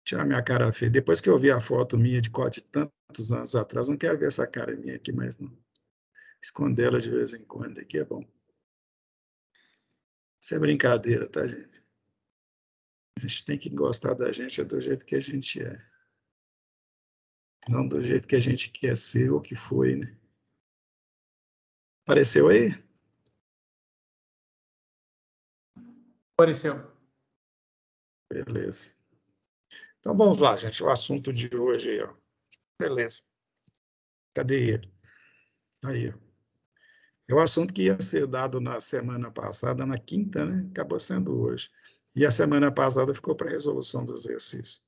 Tirar minha cara feia. Depois que eu vi a foto minha de corte tantos anos atrás, não quero ver essa cara minha aqui mais, não. Esconder ela de vez em quando aqui é bom. Isso é brincadeira, tá, gente? A gente tem que gostar da gente do jeito que a gente é. Não do jeito que a gente quer ser ou que foi, né? Apareceu aí? Apareceu. Beleza. Então vamos lá, gente. O assunto de hoje aí, ó. Beleza. Cadê ele? Aí, ó. É o assunto que ia ser dado na semana passada, na quinta, né? Acabou sendo hoje. E a semana passada ficou para a resolução do exercício.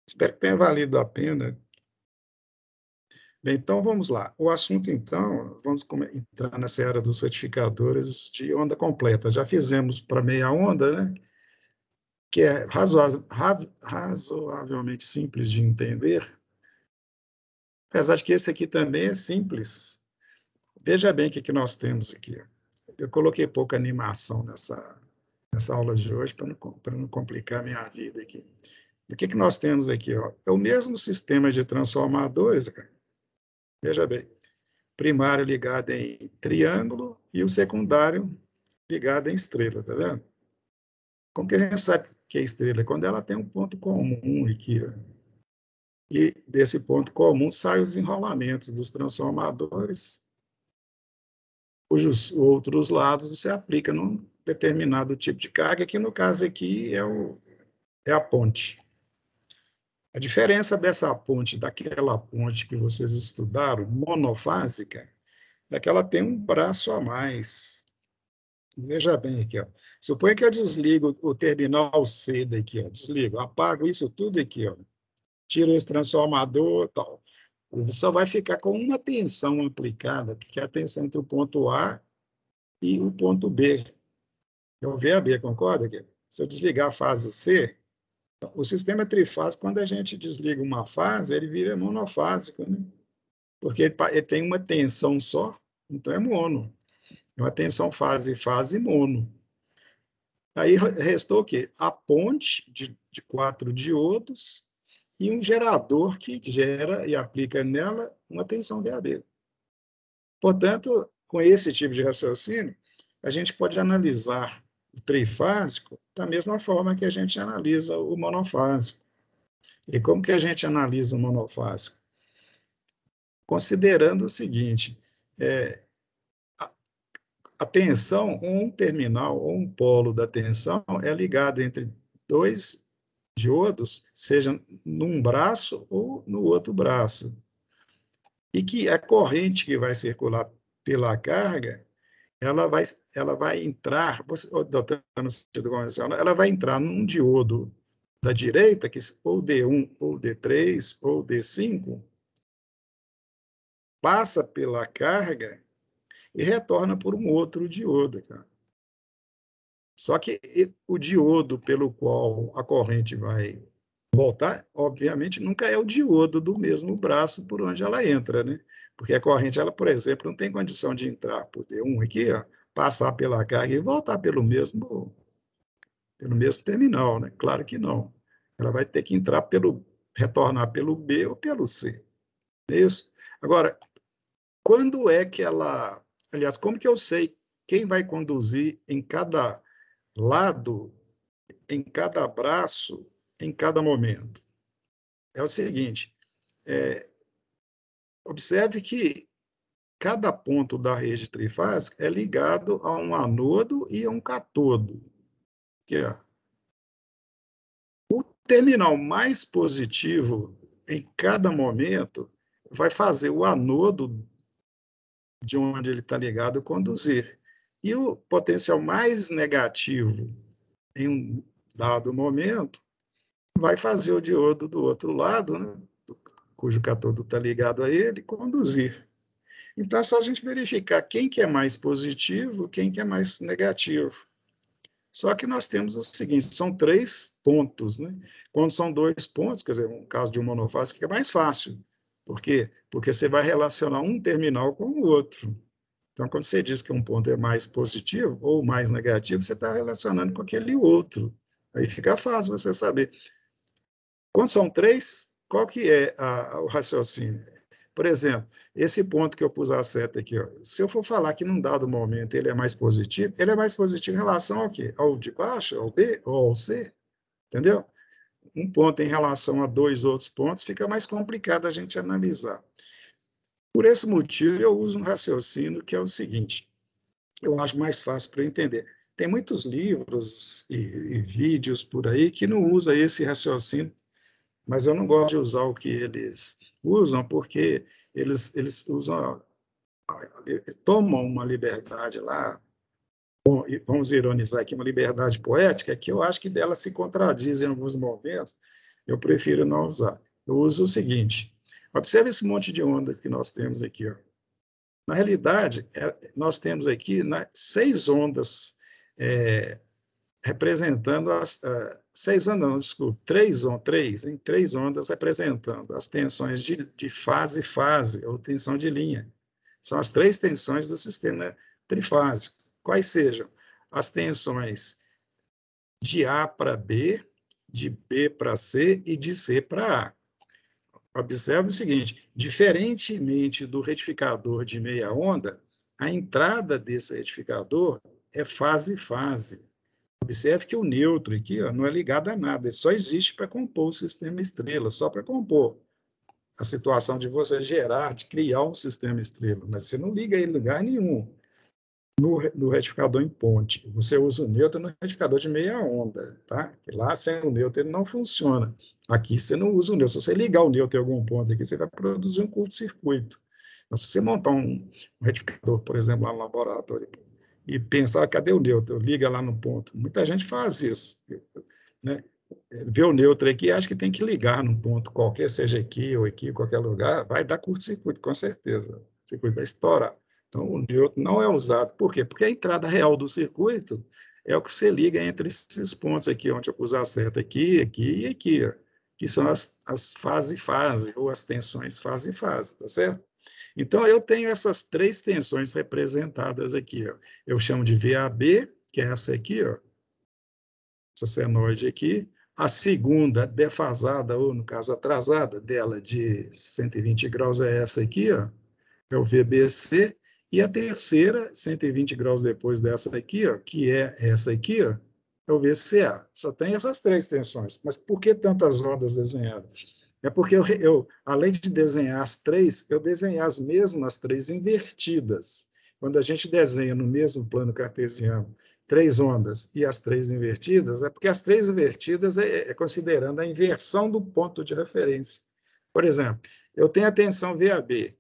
Espero que tenha valido a pena. Bem, então vamos lá. O assunto, então, vamos entrar nessa era dos certificadores de onda completa. Já fizemos para meia onda, né? Que é razoavelmente simples de entender, apesar de que esse aqui também é simples. Veja bem o que nós temos aqui. Eu coloquei pouca animação nessa aula de hoje para não complicar a minha vida aqui. O que nós temos aqui? Ó? É o mesmo sistema de transformadores, cara. Veja bem, primário ligado em triângulo e o secundário ligado em estrela, tá vendo? Como que a gente sabe que é estrela? Quando ela tem um ponto comum aqui, ó. E desse ponto comum saem os enrolamentos dos transformadores, cujos outros lados você aplica num determinado tipo de carga, que no caso aqui é a ponte. A diferença dessa ponte, daquela ponte que vocês estudaram, monofásica, é que ela tem um braço a mais. Veja bem aqui, ó. Suponha que eu desligo o terminal C daqui, ó. Desligo, apago isso tudo aqui, ó. Tiro esse transformador, tal. Só vai ficar com uma tensão aplicada, que é a tensão entre o ponto A e o ponto B. É o VAB, concorda? Se eu desligar a fase C, o sistema trifásico, quando a gente desliga uma fase, ele vira monofásico, né? Porque ele tem uma tensão só, então é mono. É uma tensão fase mono. Aí restou o quê? A ponte de 4 diodos e um gerador que gera e aplica nela uma tensão VAB. Portanto, com esse tipo de raciocínio, a gente pode analisar o trifásico da mesma forma que a gente analisa o monofásico. E como que a gente analisa o monofásico? Considerando o seguinte, a tensão, um terminal ou um polo da tensão é ligado entre dois diodos, seja num braço ou no outro braço. E que a corrente que vai circular pela carga, ela vai entrar, doutor, no sentido convencional, ela vai entrar num diodo da direita, que ou D1, ou D3, ou D5, passa pela carga e retorna por um outro diodo, cara. Só que o diodo pelo qual a corrente vai voltar, obviamente, nunca é o diodo do mesmo braço por onde ela entra, né? Porque a corrente, ela, por exemplo, não tem condição de entrar por D1 aqui, ó, passar pela carga e voltar pelo mesmo terminal, né? Claro que não. Ela vai ter que retornar pelo B ou pelo C. É isso? Agora, quando é que aliás, como que eu sei quem vai conduzir em cada lado, em cada braço, em cada momento? É o seguinte, observe que cada ponto da rede trifásica é ligado a um anodo e a um catodo. Que é o terminal mais positivo em cada momento vai fazer o anodo de onde ele está ligado conduzir. E o potencial mais negativo em um dado momento vai fazer o diodo do outro lado, né, cujo catodo está ligado a ele, conduzir. Então, é só a gente verificar quem que é mais positivo, quem que é mais negativo. Só que nós temos o seguinte, são 3 pontos, né? Quando são 2 pontos, quer dizer, no caso de um monofásico, fica mais fácil. Por quê? Porque você vai relacionar um terminal com o outro. Então, quando você diz que um ponto é mais positivo ou mais negativo, você está relacionando com aquele outro. Aí fica fácil você saber. Quando são 3, qual que é o raciocínio? Por exemplo, esse ponto que eu pus a seta aqui, ó, se eu for falar que num dado momento ele é mais positivo, ele é mais positivo em relação ao quê? Ao de baixo, ao B ou ao C? Entendeu? Um ponto em relação a 2 outros pontos fica mais complicado a gente analisar. Por esse motivo, eu uso um raciocínio que é o seguinte, eu acho mais fácil para entender. Tem muitos livros e vídeos por aí que não usam esse raciocínio, mas eu não gosto de usar o que eles usam, porque eles usam, tomam uma liberdade lá, bom, vamos ironizar aqui, uma liberdade poética, que eu acho que dela se contradiz em alguns momentos, eu prefiro não usar. Eu uso o seguinte, observe esse monte de ondas que nós temos aqui, ó. Na realidade, nós temos aqui 6 ondas representando as 6 ondas, não, desculpa, 3 ondas representando as tensões de fase, ou tensão de linha. São as 3 tensões do sistema trifásico. Quais sejam? As tensões de A para B, de B para C e de C para A. Observe o seguinte, diferentemente do retificador de meia onda, a entrada desse retificador é fase-fase. Observe que o neutro aqui, ó, não é ligado a nada, ele só existe para compor o sistema estrela, só para compor a situação de você gerar, de criar um sistema estrela, mas você não liga ele em lugar nenhum no retificador em ponte. Você usa o nêutron no retificador de meia onda, tá? E lá, sem o nêutron, ele não funciona. Aqui, você não usa o nêutron. Se você ligar o nêutron em algum ponto aqui, você vai produzir um curto-circuito. Então, se você montar um retificador, por exemplo, lá no laboratório, e pensar, cadê o nêutron? Liga lá no ponto. Muita gente faz isso, né? Vê o nêutron aqui e acha que tem que ligar num ponto qualquer, seja aqui, qualquer lugar, vai dar curto-circuito, com certeza. O circuito vai estourar. Então, o nêutron não é usado. Por quê? Porque a entrada real do circuito é o que você liga entre esses pontos aqui, onde eu pus a seta aqui e aqui, ó, que são as fase-fase, ou as tensões fase-fase, tá certo? Então, eu tenho essas 3 tensões representadas aqui, ó. Eu chamo de VAB, que é essa aqui, ó, essa senoide aqui. A segunda defasada, ou no caso atrasada dela, de 120 graus, é essa aqui, ó, é o VBC. E a terceira, 120 graus depois dessa aqui, ó, que é essa aqui, ó, é o VCA. Só tem essas 3 tensões. Mas por que tantas rodas desenhadas? É porque além de desenhar as 3, eu desenhei as mesmas 3 invertidas. Quando a gente desenha no mesmo plano cartesiano 3 ondas e as 3 invertidas, é porque as 3 invertidas é considerando a inversão do ponto de referência. Por exemplo, eu tenho a tensão VAB,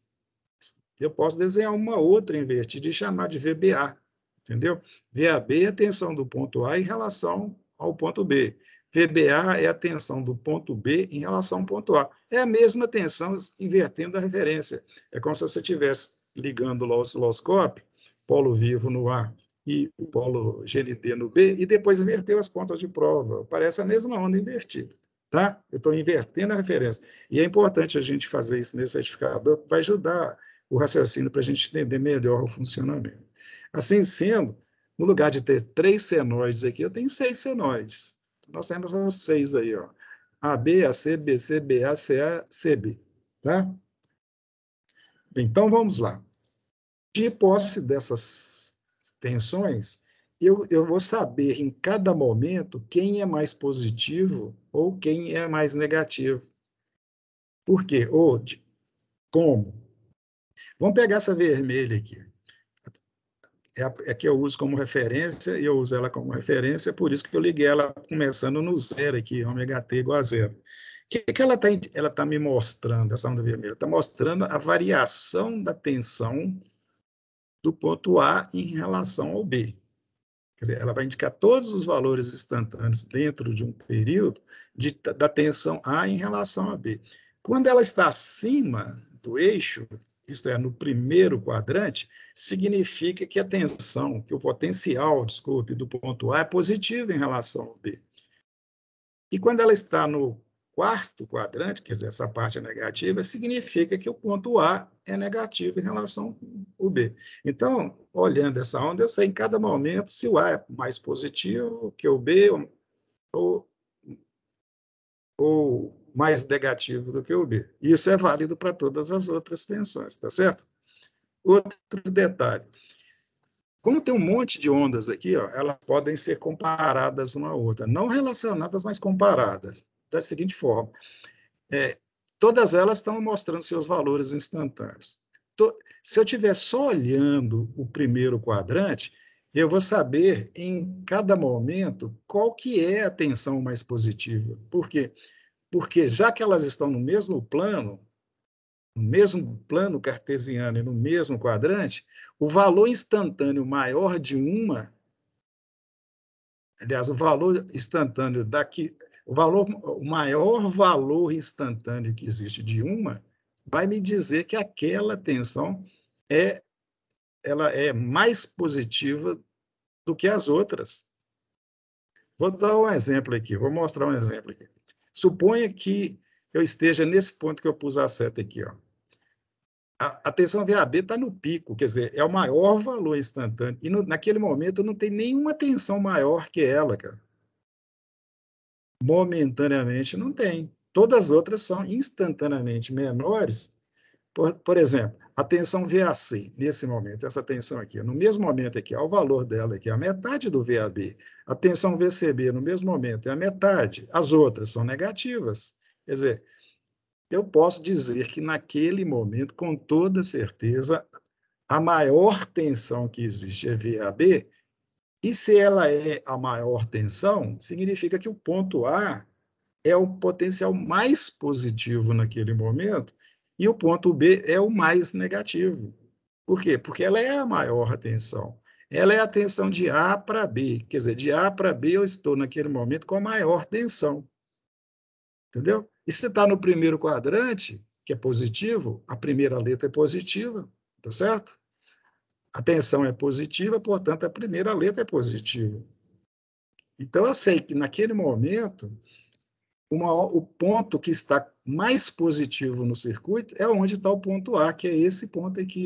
eu posso desenhar uma outra invertida e chamar de VBA, entendeu? VAB é a tensão do ponto A em relação ao ponto B. VBA é a tensão do ponto B em relação ao ponto A. É a mesma tensão invertendo a referência. É como se você estivesse ligando lá o osciloscópio, polo vivo no A e o polo GNT no B, e depois inverteu as pontas de prova. Parece a mesma onda invertida. Tá? Eu estou invertendo a referência. E é importante a gente fazer isso nesse retificador, vai ajudar o raciocínio para a gente entender melhor o funcionamento. Assim sendo, no lugar de ter 3 senoides aqui, eu tenho 6 senoides. Nós temos as 6 aí, ó. AB, AC, BC, BA, CA, CB. Tá? Então, vamos lá. De posse dessas tensões, eu vou saber em cada momento quem é mais positivo ou quem é mais negativo. Por quê? Ou como? Vamos pegar essa vermelha aqui. É que eu uso como referência, e eu uso ela como referência, por isso que eu liguei ela começando no zero aqui, ômega t igual a zero. O que ela tá me mostrando, essa onda vermelha? Está mostrando a variação da tensão do ponto A em relação ao B. Quer dizer, ela vai indicar todos os valores instantâneos dentro de um período da tensão A em relação a B. Quando ela está acima do eixo, isto é, no primeiro quadrante, significa que a tensão, que o potencial, desculpe, do ponto A é positivo em relação ao B. E quando ela está no quarto quadrante, quer dizer, essa parte é negativa, significa que o ponto A é negativo em relação ao B. Então, olhando essa onda, eu sei em cada momento se o A é mais positivo que o B, ou, ou mais negativo do que o B. Isso é válido para todas as outras tensões, tá certo? Outro detalhe. Como tem um monte de ondas aqui, ó, elas podem ser comparadas uma à outra. Não relacionadas, mas comparadas. Da seguinte forma. Todas elas estão mostrando seus valores instantâneos. Se eu estiver só olhando o primeiro quadrante, eu vou saber em cada momento qual que é a tensão mais positiva. Por quê? Porque já que elas estão no mesmo plano cartesiano e no mesmo quadrante, o valor instantâneo maior de uma, aliás, o valor instantâneo daqui, o maior valor instantâneo que existe de uma, vai me dizer que aquela tensão ela é mais positiva do que as outras. Vou dar um exemplo aqui, vou mostrar um exemplo aqui. Suponha que eu esteja nesse ponto que eu pus a seta aqui, ó. A tensão VAB está no pico, quer dizer, é o maior valor instantâneo. E naquele momento não tem nenhuma tensão maior que ela, cara. Momentaneamente não tem. Todas as outras são instantaneamente menores. Por exemplo, a tensão VAC, nesse momento, essa tensão aqui, no mesmo momento aqui, o valor dela aqui é a metade do VAB. A tensão VCB, no mesmo momento, é a metade. As outras são negativas. Quer dizer, eu posso dizer que naquele momento, com toda certeza, a maior tensão que existe é VAB, e se ela é a maior tensão, significa que o ponto A é o potencial mais positivo naquele momento, e o ponto B é o mais negativo. Por quê? Porque ela é a maior tensão. Ela é a tensão de A para B. Quer dizer, de A para B eu estou naquele momento com a maior tensão. Entendeu? E se está no primeiro quadrante, que é positivo, a primeira letra é positiva, tá certo? A tensão é positiva, portanto, a primeira letra é positiva. Então, eu sei que naquele momento, o ponto que está mais positivo no circuito é onde está o ponto A, que é esse ponto aqui,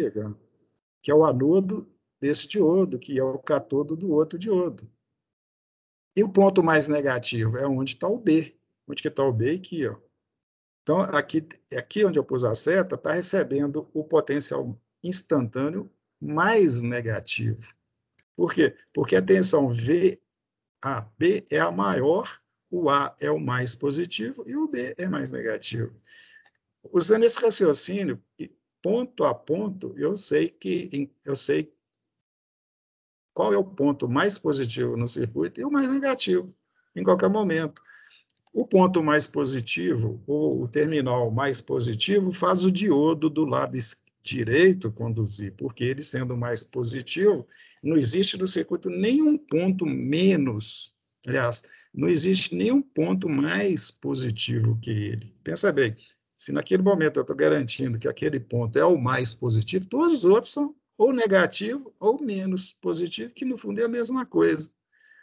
que é o anodo desse diodo, que é o catodo do outro diodo. E o ponto mais negativo é onde está o B. Onde que está o B? Aqui, ó. Então, aqui onde eu pus a seta, está recebendo o potencial instantâneo mais negativo. Por quê? Porque a tensão VAB é a maior, o A é o mais positivo e o B é mais negativo. Usando esse raciocínio, ponto a ponto, eu sei qual é o ponto mais positivo no circuito e o mais negativo, em qualquer momento. O ponto mais positivo, ou o terminal mais positivo, faz o diodo do lado direito conduzir, porque ele sendo mais positivo, não existe no circuito nenhum ponto menos, aliás, não existe nenhum ponto mais positivo que ele. Pensa bem, se naquele momento eu estou garantindo que aquele ponto é o mais positivo, todos os outros são ou negativo ou menos positivo, que no fundo é a mesma coisa.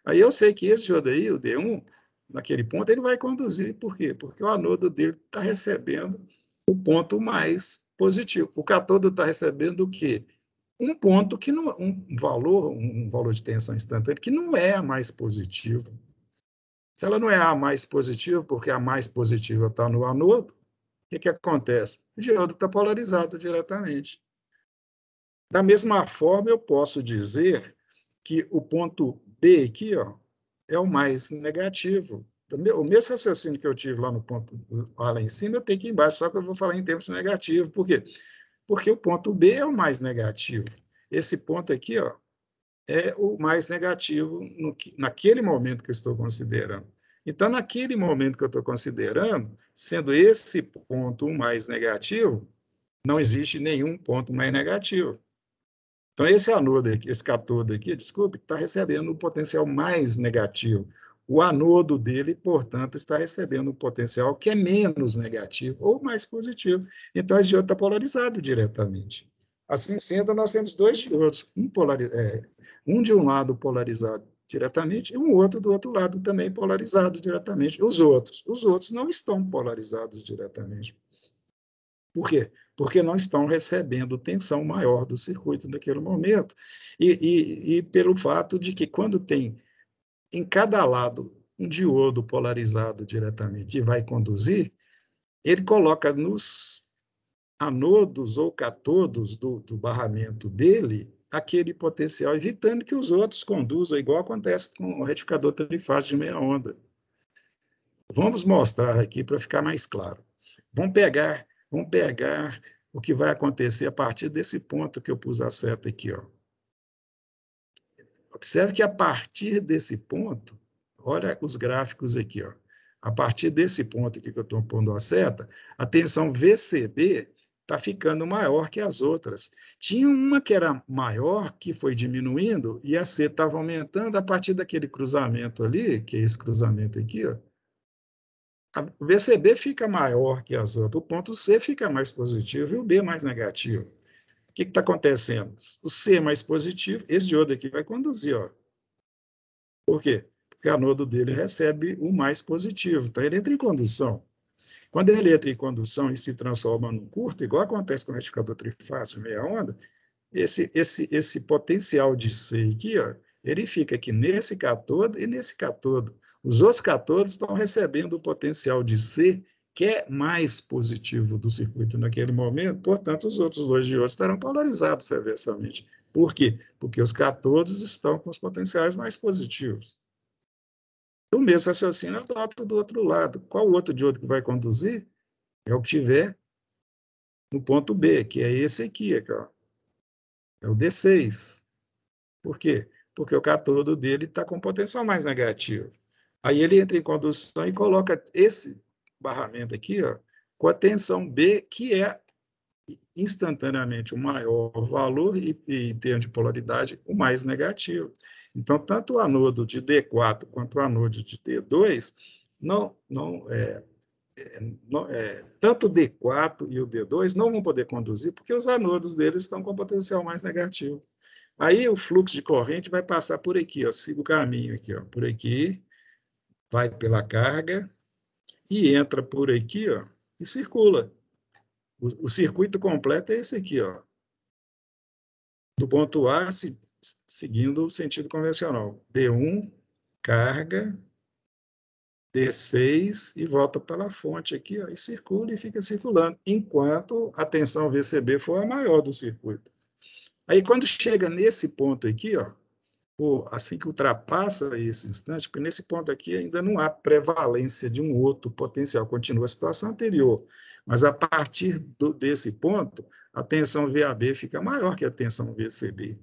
Aí eu sei que esse diodo aí, o D1, naquele ponto, ele vai conduzir. Por quê? Porque o anodo dele está recebendo o ponto mais positivo. O catodo está recebendo o quê? Um ponto que não, um valor de tensão instantânea que não é a mais positiva. Se ela não é a mais positiva, porque a mais positiva está no anodo, o que acontece? O diodo está polarizado diretamente. Da mesma forma, eu posso dizer que o ponto B aqui, ó, é o mais negativo. O mesmo raciocínio que eu tive lá no ponto lá em cima, eu tenho aqui embaixo, só que eu vou falar em termos negativos. Por quê? Porque o ponto B é o mais negativo. Esse ponto aqui, ó, é o mais negativo naquele momento que eu estou considerando. Então, naquele momento que eu estou considerando, sendo esse ponto o mais negativo, não existe nenhum ponto mais negativo. Então, esse anodo aqui, esse catodo aqui, desculpe, está recebendo um potencial mais negativo. O anodo dele, portanto, está recebendo um potencial que é menos negativo ou mais positivo. Então, esse diodo está polarizado diretamente. Assim sendo, nós temos dois diodos, um de um lado polarizado diretamente e um outro do outro lado também polarizado diretamente. Os outros não estão polarizados diretamente. Por quê? Porque não estão recebendo tensão maior do circuito naquele momento. E pelo fato de que, quando tem em cada lado um diodo polarizado diretamente e vai conduzir, ele coloca nos anodos ou catodos do barramento dele aquele potencial, evitando que os outros conduzam, igual acontece com o retificador trifásico de meia onda. Vamos mostrar aqui para ficar mais claro. Vamos pegar o que vai acontecer a partir desse ponto que eu pus a seta aqui, ó. Observe que a partir desse ponto, olha os gráficos aqui, ó. A partir desse ponto aqui que eu estou pondo a seta, a tensão VCB está ficando maior que as outras. Tinha uma que era maior, que foi diminuindo, e a C estava aumentando a partir daquele cruzamento ali, que é esse cruzamento aqui, ó. A VCB fica maior que as outras, o ponto C fica mais positivo e o B mais negativo. O que está acontecendo? O C mais positivo, esse diodo aqui vai conduzir, ó. Por quê? Porque o anodo dele recebe o mais positivo, então ele entra em condução. Quando ele entra em condução e se transforma num curto, igual acontece com o retificador trifásico meia onda, esse potencial de C aqui, ó, ele fica aqui nesse catodo e nesse catodo. Os outros catodos estão recebendo o potencial de C, que é mais positivo do circuito naquele momento, portanto, os outros dois diodos estarão polarizados reversamente. Por quê? Porque os catodos estão com os potenciais mais positivos. O mesmo raciocínio adota do outro lado. Qual o outro diodo que vai conduzir? É o que tiver no ponto B, que é esse aqui, ó. É o D6. Por quê? Porque o catodo dele está com potencial mais negativo. Aí ele entra em condução e coloca esse barramento aqui, ó, com a tensão B, que é instantaneamente o maior valor e em termos de polaridade, o mais negativo. Então, tanto o anodo de D4 quanto o anodo de D2, tanto o D4 e o D2 não vão poder conduzir, porque os anodos deles estão com potencial mais negativo. Aí o fluxo de corrente vai passar por aqui, ó, siga o caminho aqui, ó, por aqui, vai pela carga e entra por aqui, ó, e circula. O circuito completo é esse aqui, ó, do ponto A, seguindo o sentido convencional. D1, carga, D6 e volta pela fonte aqui, ó, e circula e fica circulando, enquanto a tensão VCB for a maior do circuito. Aí, quando chega nesse ponto aqui, ó, assim que ultrapassa esse instante, porque nesse ponto aqui ainda não há prevalência de um outro potencial, continua a situação anterior, mas a partir desse ponto, a tensão VAB fica maior que a tensão VCB.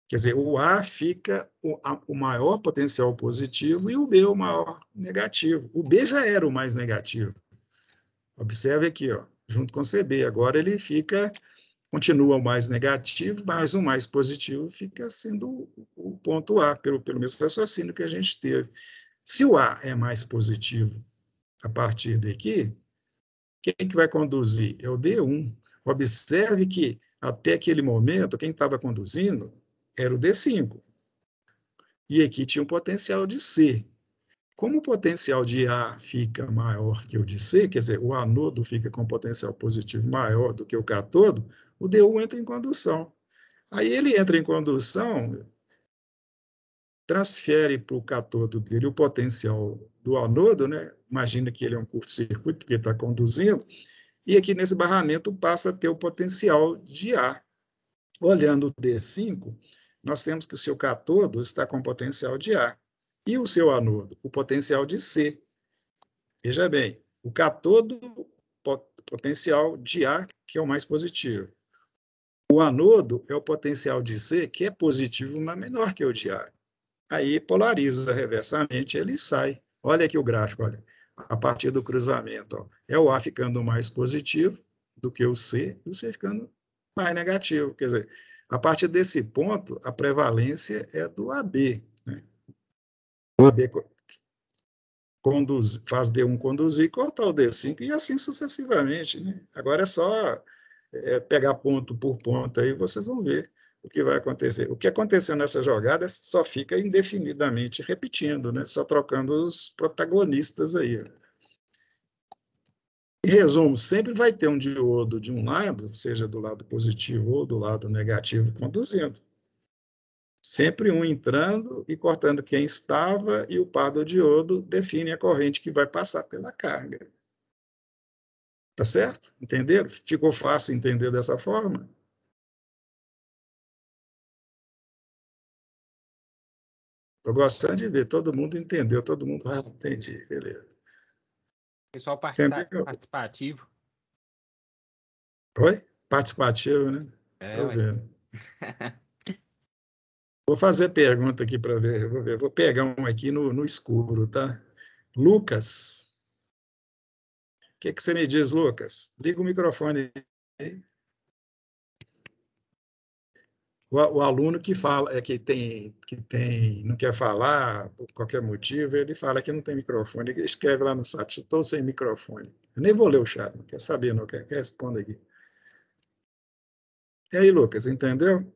Quer dizer, o A fica o maior potencial positivo e o B o maior negativo. O B já era o mais negativo. Observe aqui, ó, junto com o CB. Agora ele continua o mais negativo, mas o mais positivo fica sendo o ponto A, pelo mesmo raciocínio que a gente teve. Se o A é mais positivo a partir daqui, quem que vai conduzir? É o D1. Observe que, até aquele momento, quem estava conduzindo era o D5. E aqui tinha um potencial de C. Como o potencial de A fica maior que o de C, quer dizer, o anodo fica com potencial positivo maior do que o catodo, o D1 entra em condução. Aí ele entra em condução, transfere para o catodo dele o potencial do anodo, né? Imagina que ele é um curto-circuito, porque está conduzindo, e aqui nesse barramento passa a ter o potencial de A. Olhando o D5, nós temos que o seu catodo está com potencial de A. E o seu anodo, o potencial de C. Veja bem, o catodo, potencial de A, que é o mais positivo. O anodo é o potencial de C, que é positivo, mas menor que o de A. Aí polariza reversamente, ele sai. Olha aqui o gráfico, olha. A partir do cruzamento, ó, é o A ficando mais positivo do que o C, e o C ficando mais negativo. Quer dizer, a partir desse ponto, a prevalência é do AB. Né? O AB faz D1 conduzir, cortar o D5 e assim sucessivamente. Né? Agora é só pegar ponto por ponto aí, vocês vão ver o que vai acontecer. O que aconteceu nessa jogada só fica indefinidamente repetindo, né? Só trocando os protagonistas aí. Em resumo, sempre vai ter um diodo de um lado, seja do lado positivo ou do lado negativo, conduzindo. Sempre um entrando e cortando quem estava, e o par do diodo define a corrente que vai passar pela carga. Tá certo? Entenderam? Ficou fácil entender dessa forma? Estou gostando de ver, todo mundo entendeu, todo mundo, entendi, beleza. Pessoal Entendeu? participativo. Oi? Participativo, né? Estou Ué. vendo. Vou fazer pergunta aqui para ver, vou ver. Vou pegar um aqui no escuro, tá? Lucas. O que você me diz, Lucas? Liga o microfone aí. O aluno que fala, não quer falar por qualquer motivo, ele fala que não tem microfone, ele escreve lá no chat, estou sem microfone. Eu nem vou ler o chat, não quer saber, não quer responder aqui. E aí, Lucas, entendeu?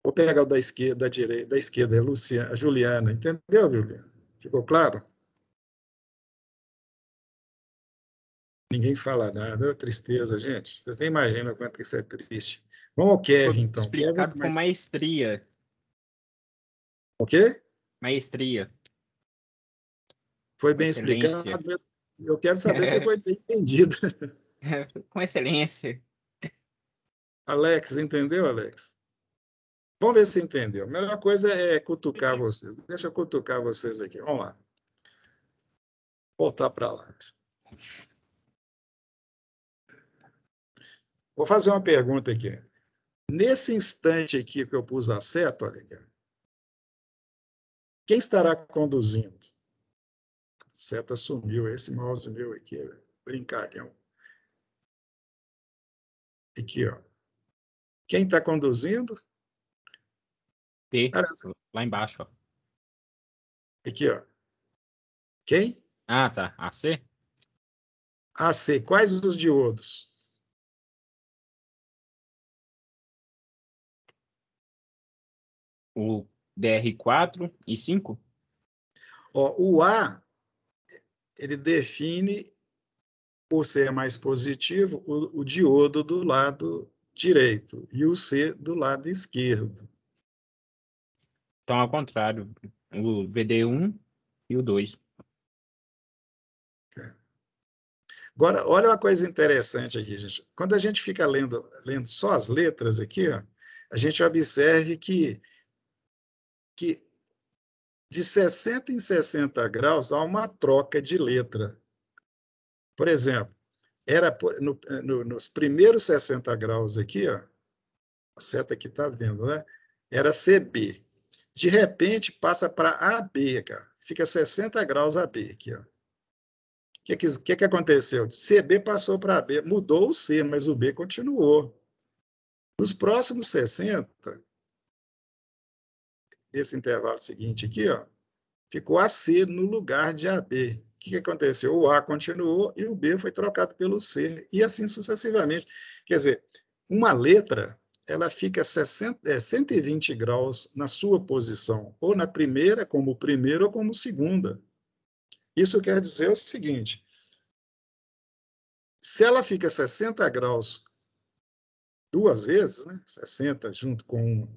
Vou pegar o da esquerda, da direita, da esquerda, é Luciana, a Juliana, entendeu, Juliana? Ficou claro? Ninguém fala nada, tristeza, gente. Vocês nem imaginam o quanto que isso é triste. Vamos ao Foi Kevin, então. Kevin, explicado com maestria. o quê? Maestria. Foi Com bem excelência. explicado. Eu quero saber se foi bem entendido. Com excelência. Alex, entendeu, Alex? Vamos ver se entendeu. A melhor coisa é cutucar vocês. Deixa eu cutucar vocês aqui. Vamos lá. Voltar para lá. Vou fazer uma pergunta aqui. Nesse instante aqui que eu pus a seta, olha aqui, quem estará conduzindo? A seta sumiu, esse mouse meu aqui, brincalhão. Aqui, ó. Quem está conduzindo? T. Parece. Lá embaixo, ó. Aqui, ó. Quem? Ah, tá. AC? AC. Quais os diodos? O DR4 e 5? Ó, o A, ele define, por ser mais positivo, o diodo do lado direito e o C do lado esquerdo. Então, ao contrário. O VD1 e o 2. Agora, olha uma coisa interessante aqui, gente. Quando a gente fica lendo só as letras aqui, ó, a gente observa que de 60 em 60 graus há uma troca de letra. Por exemplo, nos primeiros 60 graus aqui, ó, a seta que está vendo, né? Era CB. De repente, passa para AB, cara. Fica 60 graus AB aqui, ó. O que aconteceu? CB passou para AB, mudou o C, mas o B continuou. Nos próximos 60, nesse intervalo seguinte aqui, ó, ficou AC no lugar de AB. O que aconteceu? O A continuou e o B foi trocado pelo C, e assim sucessivamente. Quer dizer, uma letra, ela fica 120 graus na sua posição, ou na primeira como primeira ou como segunda. Isso quer dizer o seguinte, se ela fica 60 graus duas vezes, né, 60 junto com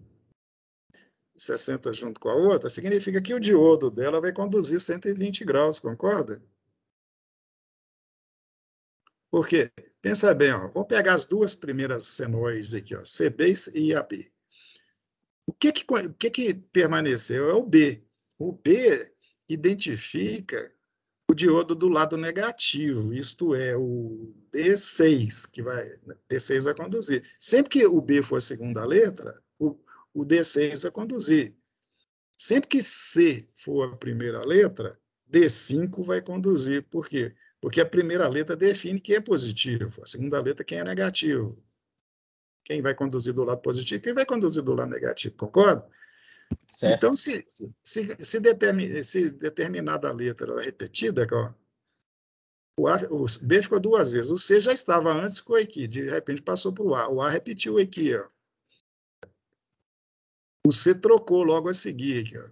60 junto com a outra, significa que o diodo dela vai conduzir 120 graus, concorda? Por quê? Pensa bem, ó, vamos pegar as duas primeiras senoides aqui, ó, CB e AB. O que permaneceu? É o B. O B identifica o diodo do lado negativo, isto é, o D6, D6 vai conduzir. Sempre que o B for a segunda letra, o D6 vai conduzir. Sempre que C for a primeira letra, D5 vai conduzir. Por quê? Porque a primeira letra define quem é positivo, a segunda letra quem é negativo. Quem vai conduzir do lado positivo, quem vai conduzir do lado negativo, concorda? Certo. Então, se determinada letra é repetida, o B ficou duas vezes, o C já estava antes, ficou aqui, de repente passou para o A repetiu aqui, ó. O C trocou logo a seguir, aqui, ó.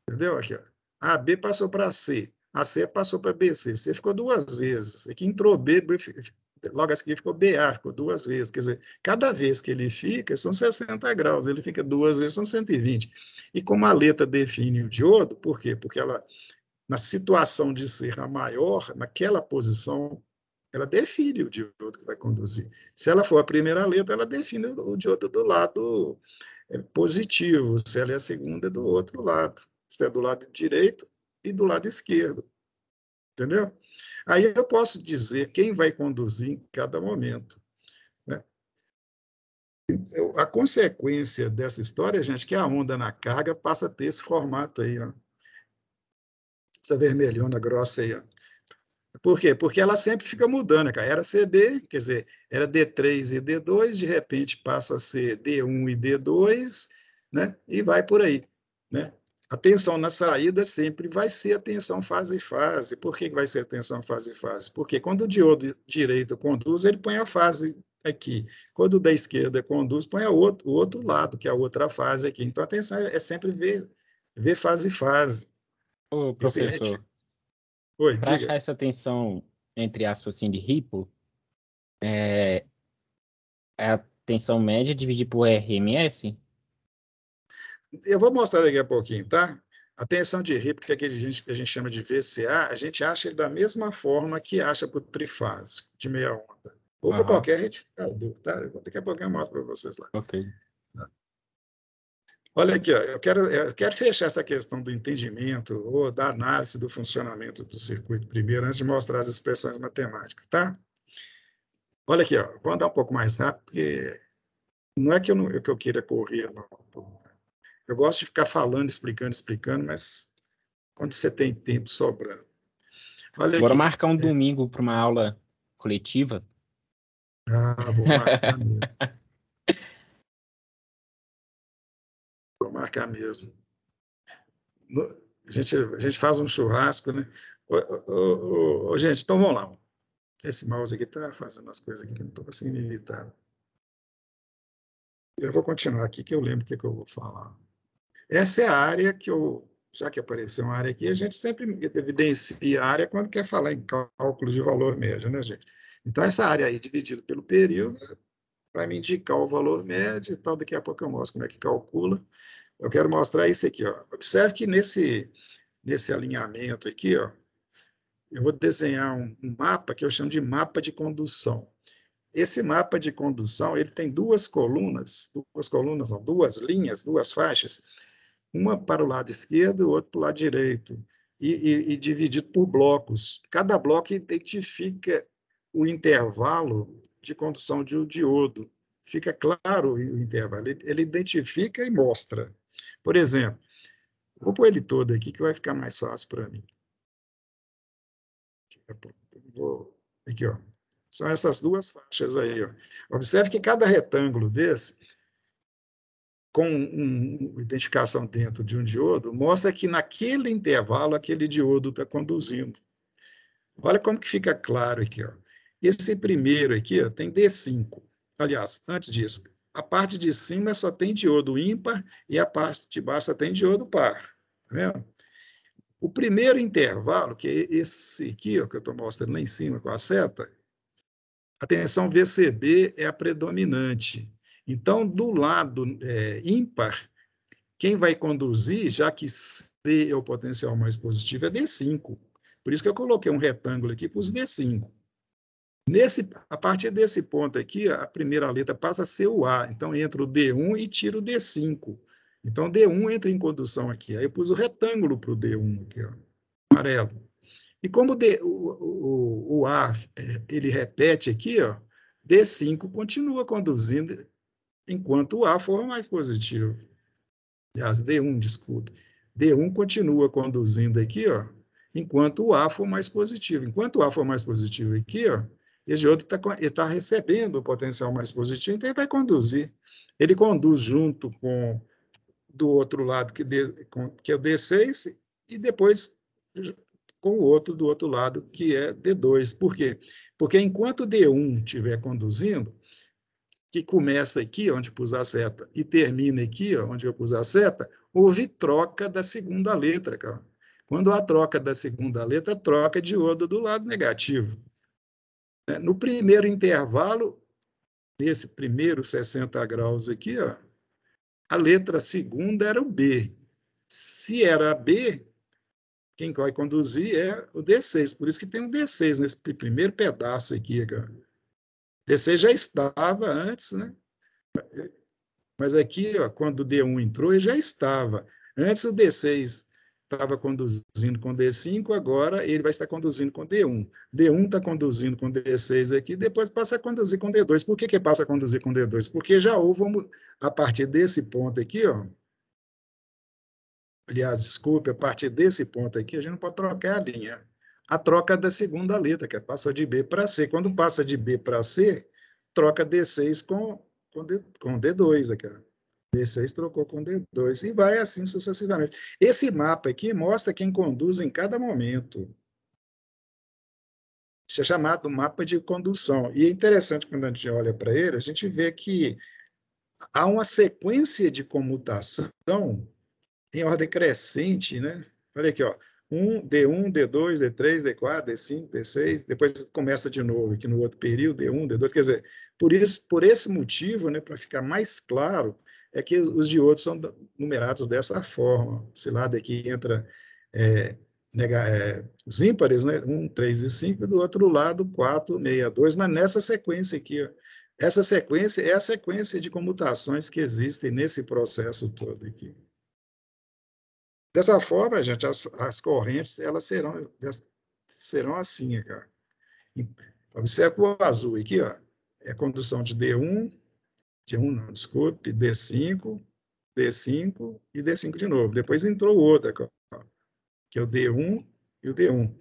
Entendeu? Aqui, ó. A B passou para C, a C passou para BC, C ficou duas vezes, aqui entrou B logo a seguir ficou BA, ficou 2 vezes. Quer dizer, cada vez que ele fica, são 60 graus, ele fica 2 vezes, são 120. E como a letra define o diodo, por quê? Porque ela, na situação de ser a maior, naquela posição, ela define o diodo que vai conduzir. Se ela for a primeira letra, ela define o diodo do lado positivo, se ela é a segunda, é do outro lado. Se é do lado direito e do lado esquerdo. Entendeu? Aí eu posso dizer quem vai conduzir em cada momento. Né? A consequência dessa história, gente, é que a onda na carga passa a ter esse formato aí, ó. Essa vermelhona grossa aí, ó. Por quê? Porque ela sempre fica mudando, cara. Era CB, quer dizer, era D3 e D2, de repente passa a ser D1 e D2, né? E vai por aí, né? A tensão na saída sempre vai ser a tensão fase-fase. Por que vai ser a tensão fase-fase? Porque quando o diodo direito conduz, ele põe a fase aqui. Quando o da esquerda conduz, põe o outro lado, que é a outra fase aqui. Então, a tensão é sempre ver fase-fase. Ô, Esse, professor, oi, para diga. achar essa tensão, entre aspas, assim, de Ripple, é, é a tensão média dividida por RMS? Eu vou mostrar daqui a pouquinho, tá? A tensão de Ripple, que é aquele que a gente chama de VCA, a gente acha ele da mesma forma que acha para o trifásico, de meia onda. Ou para Aham, qualquer retificador, tá? Daqui a pouquinho eu mostro para vocês lá. ok. Olha aqui, ó, eu quero fechar essa questão do entendimento ou da análise do funcionamento do circuito primeiro, antes de mostrar as expressões matemáticas, tá? Olha aqui, ó, vou andar um pouco mais rápido, porque não é que eu queira correr, não. Eu gosto de ficar falando, explicando, mas quando você tem tempo sobrando. Olha Bora aqui. marcar um domingo para uma aula coletiva? Vou marcar mesmo. Vou marcar mesmo. A gente faz um churrasco, né? Gente, então vamos lá. Esse mouse aqui está fazendo as coisas aqui que eu não estou conseguindo evitar. Eu vou continuar aqui, que eu lembro o que eu vou falar. Essa é a área que já que apareceu uma área aqui, a gente sempre evidencia a área quando quer falar em cálculo de valor médio, né, gente? Então, essa área aí, dividida pelo período, vai me indicar o valor médio e tal. Daqui a pouco eu mostro como é que calcula. Eu quero mostrar isso aqui, ó. Observe que nesse alinhamento aqui, ó, eu vou desenhar um mapa que eu chamo de mapa de condução. Esse mapa de condução, ele tem duas linhas, duas faixas, uma para o lado esquerdo e outra para o lado direito, e dividido por blocos. Cada bloco identifica o intervalo de condução de um diodo. Fica claro o intervalo, ele identifica e mostra. Por exemplo, vou pôr ele todo aqui, que vai ficar mais fácil para mim. Aqui, ó. São essas duas faixas aí. Ó. Observe que cada retângulo desse, com uma identificação dentro de um diodo, mostra que naquele intervalo aquele diodo está conduzindo. Olha como que fica claro aqui. Ó. Esse primeiro aqui ó, tem D5. Aliás, antes disso, a parte de cima só tem diodo ímpar e a parte de baixo só tem diodo par. Tá vendo? O primeiro intervalo, que é esse aqui, ó, que eu estou mostrando lá em cima com a seta, a tensão VCB é a predominante. Então, do lado ímpar, quem vai conduzir, já que C é o potencial mais positivo, é D5. Por isso que eu coloquei um retângulo aqui para os D5. A partir desse ponto aqui, a primeira letra passa a ser o A. Então, entra o D1 e tira o D5. Então, D1 entra em condução aqui. Aí eu pus o retângulo para o D1 aqui, ó, amarelo. E como o A ele repete aqui, ó, D5 continua conduzindo enquanto o A for mais positivo. Aliás, D1, desculpe. D1 continua conduzindo aqui, ó, enquanto o A for mais positivo. Enquanto o A for mais positivo aqui, ó, esse outro está recebendo o potencial mais positivo, então ele vai conduzir. Ele conduz junto com do outro lado, que é o D6, e depois com o outro do outro lado, que é D2. Por quê? Porque enquanto o D1 estiver conduzindo, que começa aqui, onde pus a seta, e termina aqui, onde eu pus a seta, houve troca da segunda letra, cara. Quando há troca da segunda letra, troca diodo do lado negativo. No primeiro intervalo, nesse primeiro 60 graus aqui, ó, a letra segunda era o B. Se era B, quem vai conduzir é o D6. Por isso que tem um D6 nesse primeiro pedaço aqui, cara. D6 já estava antes, né? Mas aqui, ó, quando o D1 entrou, ele já estava. Antes o D6 estava conduzindo com D5, agora ele vai estar conduzindo com D1. D1 está conduzindo com D6 aqui, depois passa a conduzir com D2. Por que que passa a conduzir com D2? Porque já houve, a partir desse ponto aqui, ó, aliás, desculpe, a partir desse ponto aqui, a gente não pode trocar a linha. A troca da segunda letra, que passou de B para C. Quando passa de B para C, troca D6 com D2 aqui, ó. D6 trocou com D2, e vai assim sucessivamente. Esse mapa aqui mostra quem conduz em cada momento. Isso é chamado mapa de condução. E é interessante, quando a gente olha para ele, a gente vê que há uma sequência de comutação em ordem crescente, né? Olha aqui, ó. D1, D2, D3, D4, D5, D6, depois começa de novo aqui no outro período, D1, D2, quer dizer, por esse motivo, né, para ficar mais claro, é que os diodos são numerados dessa forma. Esse lado aqui entra os ímpares, né, 1, 3 e 5, e do outro lado 4, 6, 2, mas nessa sequência aqui, ó. Essa sequência é a sequência de comutações que existem nesse processo todo aqui. Dessa forma, gente, as correntes elas serão assim, cara. Observe o azul aqui, ó, é condução de D1 não, desculpe, D5 e D5 de novo. Depois entrou outra, que é o D1 e o D1.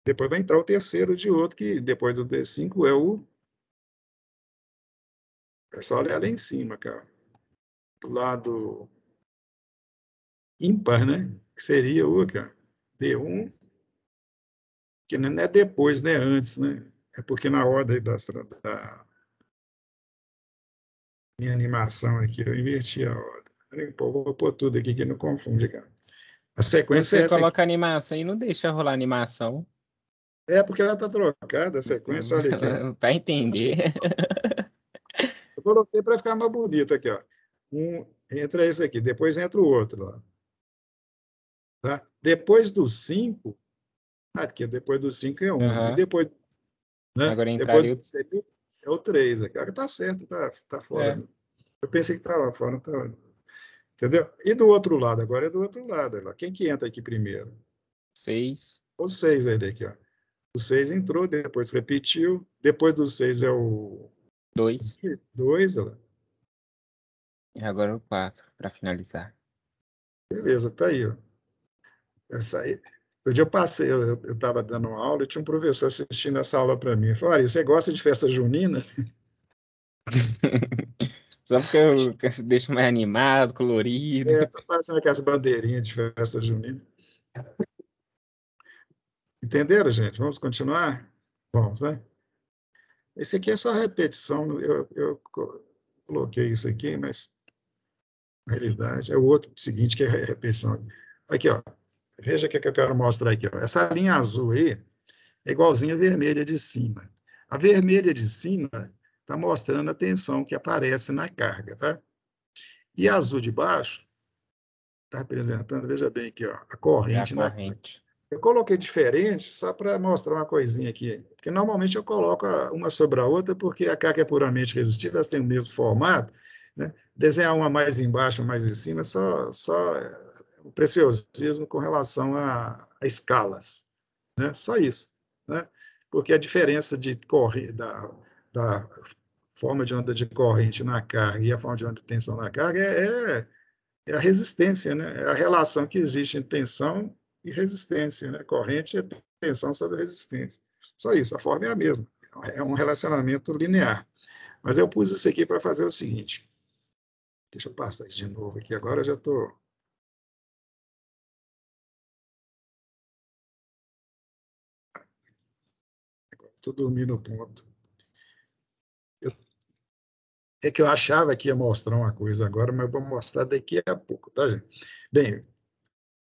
Depois vai entrar o terceiro de outro, que depois do D5 é só olhar lá em cima, cara. Do lado ímpar, né? Que seria o, cara, D1, que não é depois, né? Antes, né? É porque na ordem da minha animação aqui, eu inverti a ordem. Pô, vou pôr tudo aqui que não confunde, cara. A sequência Você é essa aqui. coloca a animação e não deixa rolar a animação. É porque ela está trocada, a sequência, olha aqui, ó. Para entender. Eu coloquei para ficar mais bonito aqui, ó. Entra esse aqui, depois entra o outro, ó. Tá? Depois do 5, aqui, depois do 5 é 1. E Uhum. depois, né? Agora Depois entraria do 6 é o 3. Aqui. Tá certo, tá fora. É. Eu pensei que estava fora, não estava. Entendeu? E do outro lado, agora é do outro lado. Ó. Quem que entra aqui primeiro? 6. O 6 aí aqui, ó. O 6 entrou, depois repetiu. Depois do 6 é o 2. 2, ó. E agora o 4, para finalizar. Beleza, tá aí, ó. Essa aí. Outro dia eu passei, eu estava dando uma aula e tinha um professor assistindo essa aula para mim. Ele falou, você gosta de festa junina? Só porque eu deixo mais animado, colorido. Tá parecendo aquelas bandeirinhas de festa junina. Entenderam, gente? Vamos continuar? Vamos, né? Esse aqui é só repetição. Eu coloquei isso aqui, mas na realidade é o outro seguinte que é repetição. Aqui, ó. Veja o que eu quero mostrar aqui. Ó. Essa linha azul aí é igualzinha a vermelha de cima. A vermelha de cima está mostrando a tensão que aparece na carga, tá? E a azul de baixo está representando, veja bem aqui, ó, a É a corrente na carga. corrente. Eu coloquei diferente só para mostrar uma coisinha aqui, porque normalmente eu coloco uma sobre a outra, porque a carga é puramente resistiva, elas têm o mesmo formato, né? Desenhar uma mais embaixo, uma mais em cima, só o preciosismo com relação a escalas, né? Só isso, né? Porque a diferença da forma de onda de corrente na carga e a forma de onda de tensão na carga é a resistência, né? É a relação que existe entre tensão e resistência, né? Corrente é tensão sobre resistência. Só isso, a forma é a mesma. É um relacionamento linear. Mas eu pus isso aqui para fazer o seguinte. Deixa eu passar isso de novo aqui. Agora eu já estou. Estou dormindo no ponto. É que eu achava que ia mostrar uma coisa agora, mas vou mostrar daqui a pouco, tá, gente? Bem,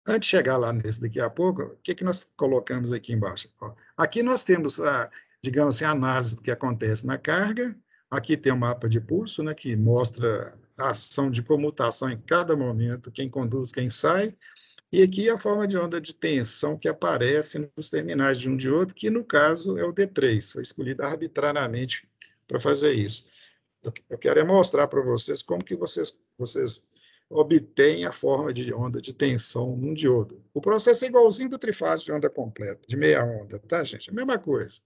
antes de chegar lá nesse daqui a pouco, o que nós colocamos aqui embaixo? Aqui nós temos digamos assim, análise do que acontece na carga. Aqui tem um mapa de pulso, né, que mostra a ação de comutação em cada momento, quem conduz, quem sai. E aqui a forma de onda de tensão que aparece nos terminais de um de outro, que no caso é o D3, foi escolhido arbitrariamente para fazer isso. Eu quero mostrar para vocês como que vocês obtêm a forma de onda de tensão num diodo. O processo é igualzinho do trifásico de onda completa, de meia onda, tá, gente? A mesma coisa.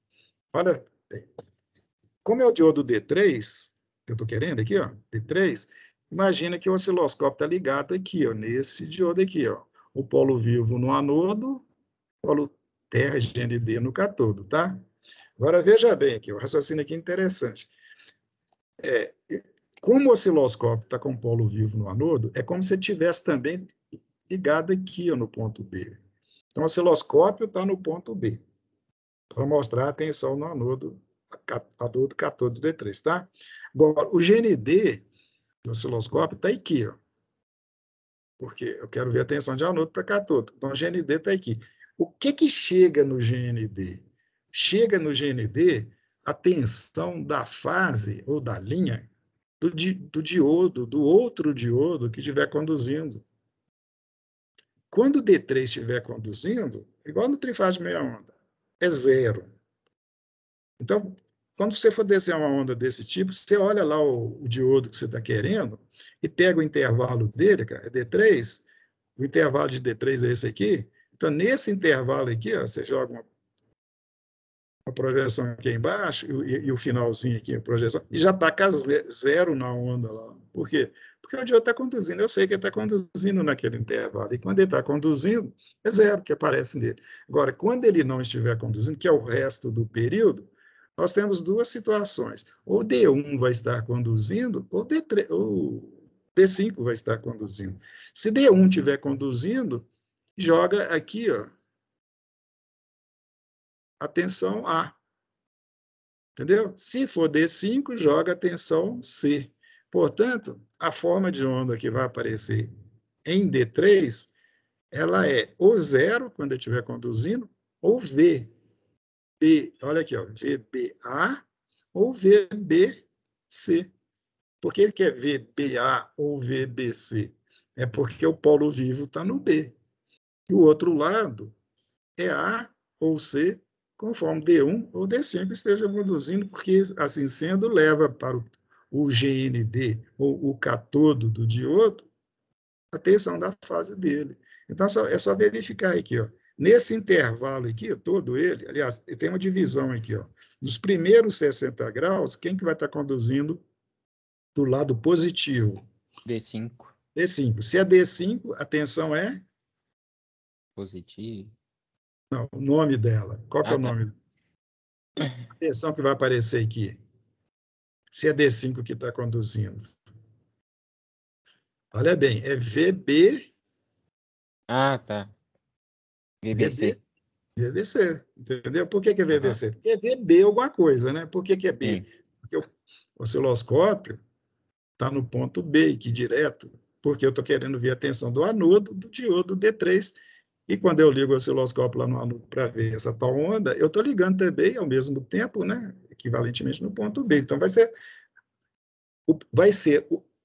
Olha bem. Como é o diodo D3, que eu estou querendo aqui, ó, D3, imagina que o osciloscópio está ligado aqui, ó, nesse diodo aqui, ó. O polo vivo no anodo, polo terra GND no catodo, tá? Agora veja bem aqui, o raciocínio aqui é interessante. Como o osciloscópio está com o polo vivo no anodo, é como se ele tivesse também ligado aqui, ó, no ponto B. Então, o osciloscópio está no ponto B, para mostrar a tensão no anodo catodo D3, tá? Agora, o GND do osciloscópio está aqui, ó, porque eu quero ver a tensão de anodo para catodo. Então, o GND está aqui. O que chega no GND? Chega no GND a tensão da fase ou da linha do diodo, do outro diodo que estiver conduzindo. Quando o D3 estiver conduzindo, igual no trifásico de meia onda, é zero. Então, quando você for descer uma onda desse tipo, você olha lá o diodo que você está querendo e pega o intervalo dele, cara, é D3, o intervalo de D3 é esse aqui. Então, nesse intervalo aqui, ó, você joga uma projeção aqui embaixo e o finalzinho aqui, a projeção, e já taca zero na onda lá. Por quê? Porque o diodo está conduzindo, eu sei que ele está conduzindo naquele intervalo, e quando ele está conduzindo, é zero que aparece nele. Agora, quando ele não estiver conduzindo, que é o resto do período, nós temos duas situações. Ou D1 vai estar conduzindo, ou D3, ou D5 vai estar conduzindo. Se D1 estiver conduzindo, joga aqui, ó, a tensão A. Entendeu? Se for D5, joga a tensão C. Portanto, a forma de onda que vai aparecer em D3, ela é ou zero, quando ele estiver conduzindo, ou V. B, olha aqui, ó, VBA ou VBC. Por que ele quer VBA ou VBC? É porque o polo vivo está no B. E o outro lado é A ou C, conforme D1 ou D5 esteja conduzindo, porque, assim sendo, leva para o GND, ou o catodo do diodo, a tensão da fase dele. Então, é só verificar aqui, ó. Nesse intervalo aqui, todo ele, aliás, tem uma divisão aqui, ó. Nos primeiros 60 graus, quem que vai estar conduzindo do lado positivo? D5. D5. Se é D5, a tensão é? Positivo. Não, o nome dela. Qual que é Ah, o tá. nome? A tensão que vai aparecer aqui. Se é D5 que está conduzindo. Olha bem, é VB, Ah, tá. VB, VBC. VBC, entendeu? Por que é Aham. VBC? Porque é VB alguma coisa, né? Por que é B? Sim. Porque o osciloscópio está no ponto B, aqui direto, porque eu estou querendo ver a tensão do anodo do diodo D3, e quando eu ligo o osciloscópio lá no anodo para ver essa tal onda, eu estou ligando também ao mesmo tempo, né? Equivalentemente no ponto B. Então,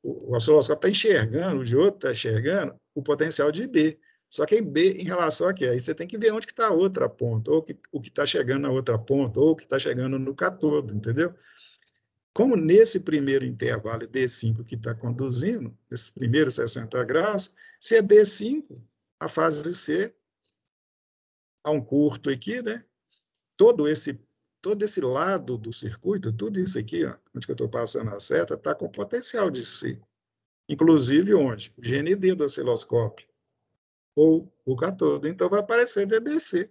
o osciloscópio está enxergando, o diodo está enxergando o potencial de B. Só que em B, em relação a quê? Aí você tem que ver onde está a outra ponta, ou o que está chegando na outra ponta, ou o que está chegando no catodo, entendeu? Como nesse primeiro intervalo D5 que está conduzindo, nesses primeiros 60 graus, se é D5, a fase C, há um curto aqui, né? Todo esse todo esse lado do circuito, tudo isso aqui, ó, onde eu estou passando a seta, está com potencial de C. Inclusive onde? O GND do osciloscópio, ou o catodo. Então, vai aparecer VBC.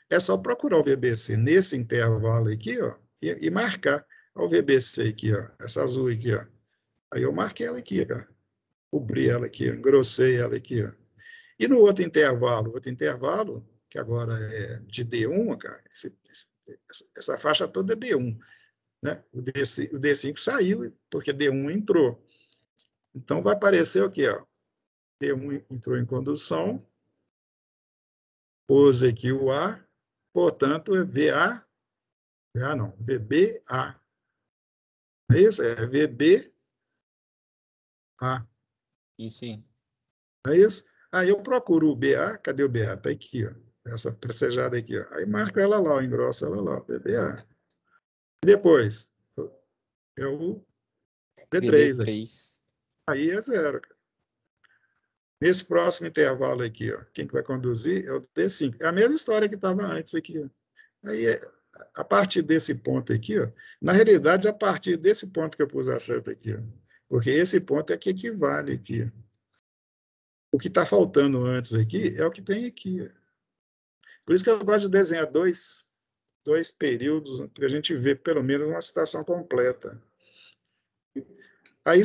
É só procurar o VBC nesse intervalo aqui, ó, e marcar. Olha o VBC aqui, ó, essa azul aqui, ó. Aí eu marquei ela aqui, ó, cobri ela aqui, ó, engrossei ela aqui, ó. E no outro intervalo, que agora é de D1, cara, essa faixa toda é D1, né? O D5 saiu, porque D1 entrou. Então, vai aparecer o quê? Ó? D1 entrou em condução, pôs aqui o A, portanto, é VA BA não, VBA. É isso? É VBA. Isso aí. É isso? Aí eu procuro o BA, cadê o BA? Está aqui, ó. Essa tracejada aqui, ó. Aí marco ela lá, engrosso ela lá, VBA. E depois, é o D3 aqui. VD3. Aí é zero. Nesse próximo intervalo aqui, ó, quem que vai conduzir é o D5. É a mesma história que estava antes aqui. Ó. Aí, a partir desse ponto aqui, ó, na realidade, a partir desse ponto que eu pus a seta aqui, ó, porque esse ponto é que equivale aqui. Ó. O que está faltando antes aqui é o que tem aqui. Ó. Por isso que eu gosto de desenhar dois períodos para a gente ver pelo menos uma situação completa. Aí,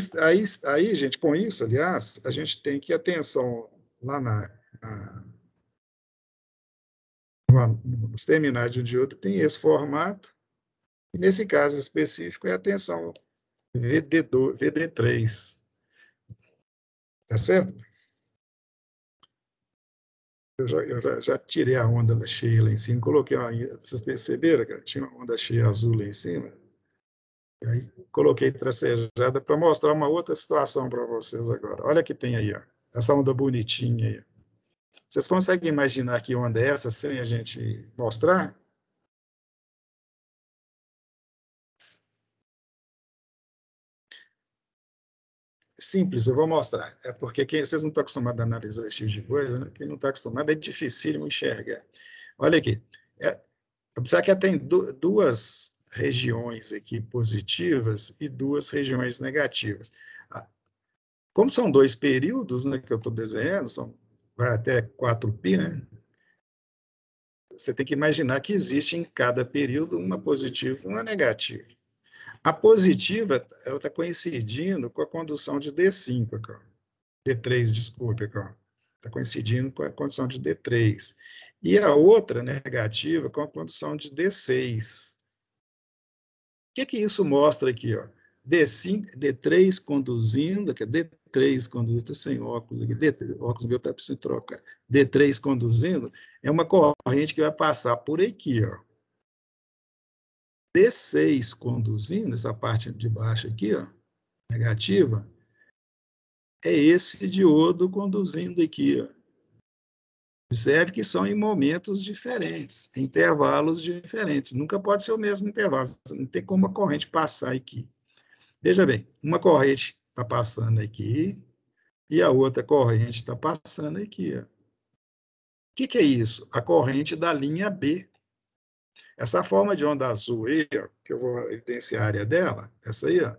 gente, com isso, aliás, a gente tem que atenção lá nos terminais de um diodo tem esse formato, e nesse caso específico é a tensão VD3. Tá certo? Eu já tirei a onda cheia lá em cima, coloquei uma. Vocês perceberam que tinha uma onda cheia azul lá em cima? E aí coloquei tracejada para mostrar uma outra situação para vocês agora. Olha que tem aí, ó, essa onda bonitinha aí. Vocês conseguem imaginar que onda é essa sem a gente mostrar? Simples, eu vou mostrar. É porque vocês não estão acostumados a analisar esse tipo de coisa, né? Quem não está acostumado é dificílimo enxergar. Olha aqui. Observe que tem duas regiões aqui positivas e duas regiões negativas. Ah, como são dois períodos, né, que eu estou desenhando, vai até 4π, né? Você tem que imaginar que existe em cada período uma positiva e uma negativa. A positiva, ela está coincidindo com a condução de D5, aqui, ó. D3, desculpe, aqui, ó. Está coincidindo com a condição de D3. E a outra negativa com a condição de D6. O que isso mostra aqui? Ó? D5, D3 conduzindo, aqui, D3 conduzindo, sem óculos aqui, D3, óculos meu está precisando trocar. D3 conduzindo é uma corrente que vai passar por aqui, ó. D6 conduzindo, essa parte de baixo aqui, ó, negativa, é esse diodo conduzindo aqui, ó. Observe que são em momentos diferentes, em intervalos diferentes. Nunca pode ser o mesmo intervalo, não tem como a corrente passar aqui. Veja bem, uma corrente está passando aqui e a outra corrente está passando aqui. Ó. O que é isso? A corrente da linha B. Essa forma de onda azul aí, ó, que eu vou evidenciar a área dela, essa aí, ó,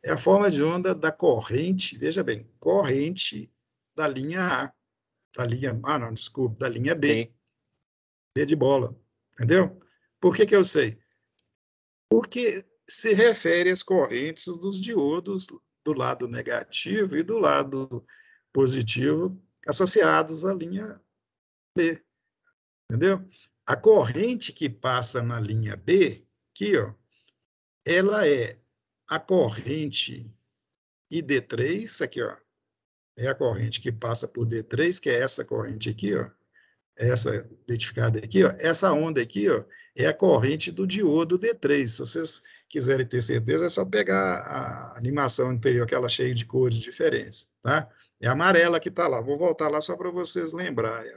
é a forma de onda da corrente, veja bem, corrente da linha A, não, desculpa, da linha B, B. B de bola, entendeu? Por que eu sei? Porque se refere às correntes dos diodos do lado negativo e do lado positivo associados à linha B, entendeu? A corrente que passa na linha B, aqui, ó, ela é a corrente ID3, aqui, ó, é a corrente que passa por D3, que é essa corrente aqui, ó, essa identificada aqui, ó, essa onda aqui, ó, é a corrente do diodo D3. Se vocês quiserem ter certeza, é só pegar a animação anterior, aquela cheia de cores diferentes, tá? É a amarela que está lá. Vou voltar lá só para vocês lembrarem.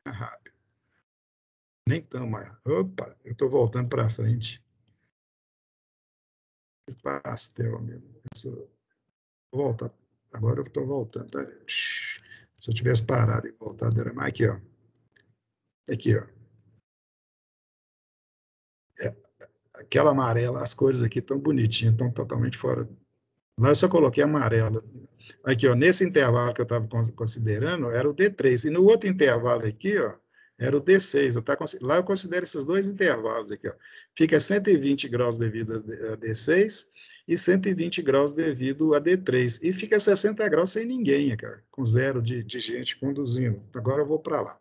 Rápido. Nem tão mais. Opa, eu estou voltando para frente. Pastel, amigo. Vou voltar. Agora eu estou voltando, tá? Se eu tivesse parado e voltado, era mais aqui, ó. Aqui, ó. É, aquela amarela, as cores aqui estão bonitinhas, estão totalmente fora. Lá eu só coloquei amarela. Aqui, ó, nesse intervalo que eu estava considerando, era o D3. E no outro intervalo aqui, ó, era o D6. Lá eu considero esses dois intervalos aqui, ó. Fica 120 graus devido a D6 e 120 graus devido a D3. E fica 60 graus sem ninguém, cara, com zero de gente conduzindo. Agora eu vou para lá.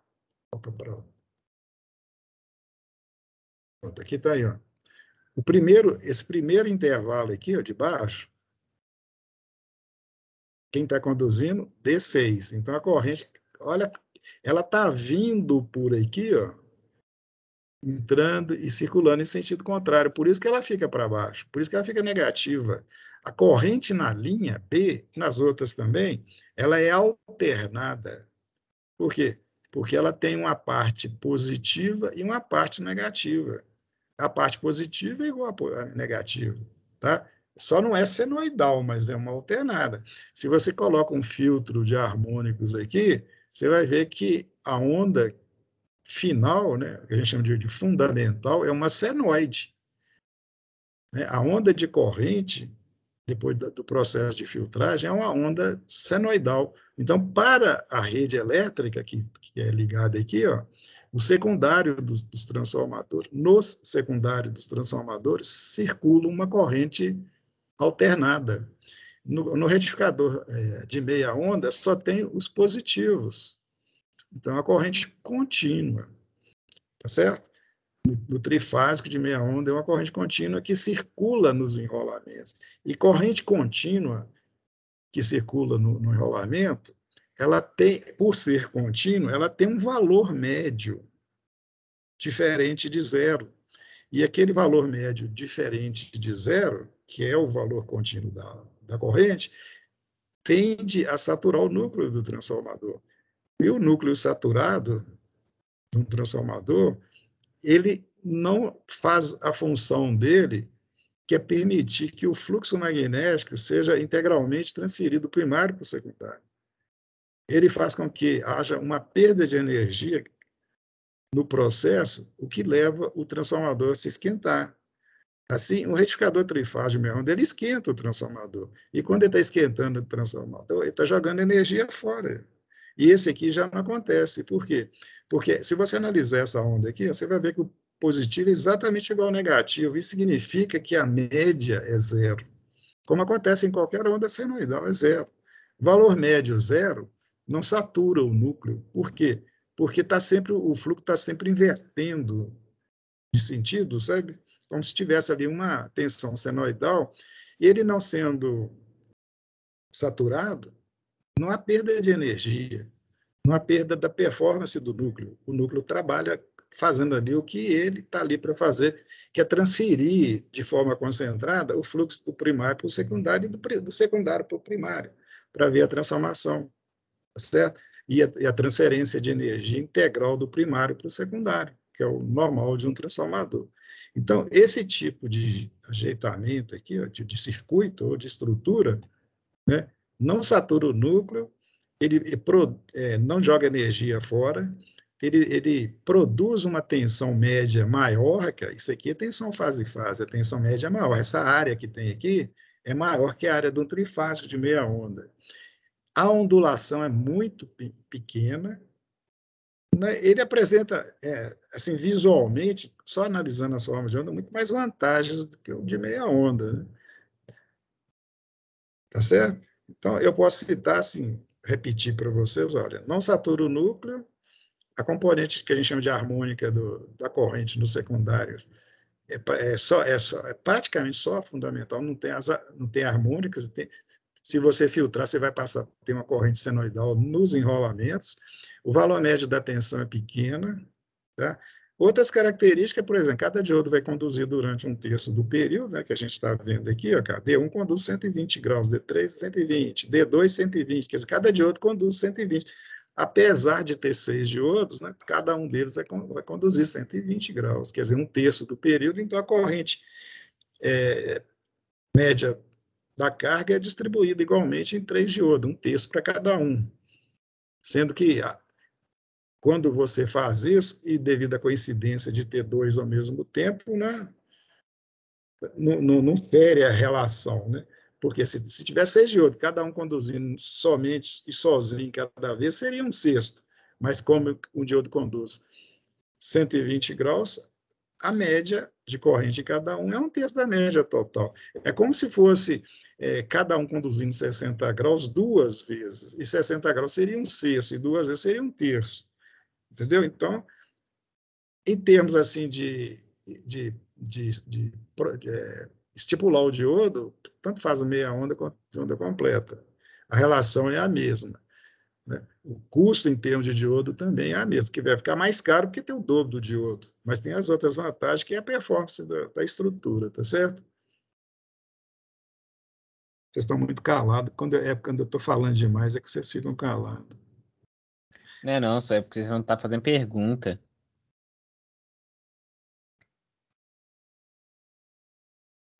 Volta para lá. Pronto, aqui está aí, ó. Esse primeiro intervalo aqui, ó, de baixo, quem está conduzindo? D6. Então, a corrente, olha, ela está vindo por aqui, ó, entrando e circulando em sentido contrário. Por isso que ela fica para baixo, por isso que ela fica negativa. A corrente na linha B, nas outras também, ela é alternada. Por quê? Porque ela tem uma parte positiva e uma parte negativa. A parte positiva é igual a negativa, tá? Só não é senoidal, mas é uma alternada. Se você coloca um filtro de harmônicos aqui, você vai ver que a onda final, né, que a gente chama de fundamental, é uma senoide, né? A onda de corrente, depois do processo de filtragem, é uma onda senoidal. Então, para a rede elétrica, que é ligada aqui, ó, o secundário dos transformadores, nos secundários dos transformadores, circula uma corrente alternada. No retificador de meia onda, só tem os positivos. Então, a corrente contínua, tá certo? Do trifásico de meia onda é uma corrente contínua que circula nos enrolamentos. E corrente contínua que circula no enrolamento, ela tem, por ser contínua, ela tem um valor médio diferente de zero. E aquele valor médio diferente de zero, que é o valor contínuo da corrente, tende a saturar o núcleo do transformador. E o núcleo saturado de um transformador, ele não faz a função dele, que é permitir que o fluxo magnético seja integralmente transferido do primário para o secundário. Ele faz com que haja uma perda de energia no processo, o que leva o transformador a se esquentar. Assim, o retificador trifásico de meia onda, ele esquenta o transformador. E quando ele está esquentando o transformador, ele está jogando energia fora. E esse aqui já não acontece. Por quê? Porque se você analisar essa onda aqui, você vai ver que o positivo é exatamente igual ao negativo. Isso significa que a média é zero. Como acontece em qualquer onda senoidal, é zero. Valor médio zero não satura o núcleo. Por quê? Porque o fluxo está sempre invertendo de sentido, sabe? Como se tivesse ali uma tensão senoidal, e ele não sendo saturado, não há perda de energia, não há perda da performance do núcleo. O núcleo trabalha fazendo ali o que ele está ali para fazer, que é transferir de forma concentrada o fluxo do primário para o secundário e do secundário para o primário, para ver a transformação, tá certo? E a transferência de energia integral do primário para o secundário, que é o normal de um transformador. Então, esse tipo de ajeitamento aqui, ó, de circuito ou de estrutura, né, não satura o núcleo, ele não joga energia fora, ele produz uma tensão média maior, que isso aqui é tensão fase-fase, a tensão média é maior. Essa área que tem aqui é maior que a área de um trifásico de meia onda. A ondulação é muito pequena, né? Ele apresenta, assim, visualmente, só analisando as formas de onda, muito mais vantagens do que o de meia onda, né? Tá certo? Então, eu posso citar, assim, repetir para vocês, olha, não satura o núcleo, a componente que a gente chama de harmônica da corrente no secundário é praticamente só a fundamental, não tem harmônicas, se você filtrar, você vai passar a ter uma corrente senoidal nos enrolamentos, o valor médio da tensão é pequena, tá? Outras características, por exemplo, cada diodo vai conduzir durante um terço do período, né, que a gente está vendo aqui, ó, D1 conduz 120 graus, D3 120, D2 120, quer dizer, cada diodo conduz 120. Apesar de ter 6 diodos, né, cada um deles vai conduzir 120 graus, quer dizer, um terço do período, então a corrente média da carga é distribuída igualmente em 3 diodos, um terço para cada um. Sendo que quando você faz isso, e devido à coincidência de ter dois ao mesmo tempo, né, não fere a relação, né? Porque se tiver 6 diodos, cada um conduzindo somente e sozinho cada vez, seria um sexto. Mas como um diodo conduz 120 graus, a média de corrente de cada um é um terço da média total. É como se fosse cada um conduzindo 60 graus duas vezes, e 60 graus seria um sexto, e duas vezes seria um terço. Entendeu? Então, em termos assim de estipular o diodo, tanto faz o meia onda quanto a onda completa. A relação é a mesma. né? O custo em termos de diodo também é a mesma, que vai ficar mais caro porque tem o dobro do diodo, mas tem as outras vantagens, que é a performance da estrutura, tá certo? Vocês estão muito calados, quando eu estou falando demais, é que vocês ficam calados. Não, não, só é porque vocês vão estar fazendo pergunta.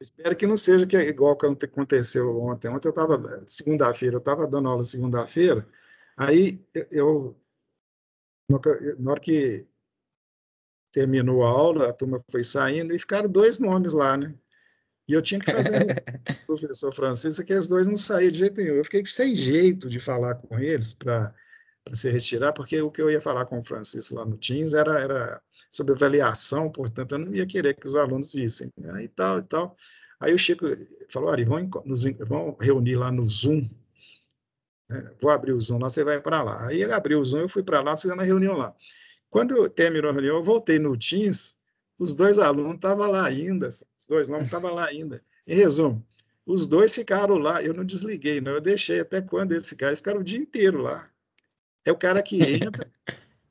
Espero que não seja que é igual que aconteceu ontem. Ontem eu estava, segunda-feira, eu estava dando aula segunda-feira, aí na hora que terminou a aula, a turma foi saindo e ficaram dois nomes lá, né? E eu tinha que fazer a reunião com o professor Francisco, que os dois não saíam de jeito nenhum. Eu fiquei sem jeito de falar com eles para se retirar, porque o que eu ia falar com o Francisco lá no Teams era sobre avaliação, portanto, eu não ia querer que os alunos vissem. Aí tal e tal. Aí o Chico falou, Ari, vamos reunir lá no Zoom, né? Vou abrir o Zoom lá, você vai para lá. Aí ele abriu o Zoom, eu fui para lá, fizemos uma reunião lá. Quando terminou a reunião, eu voltei no Teams, os dois alunos estavam lá ainda, os dois nomes estavam lá ainda. Em resumo, os dois ficaram lá, eu não desliguei, não, eu deixei até quando eles ficaram o dia inteiro lá. É o cara que entra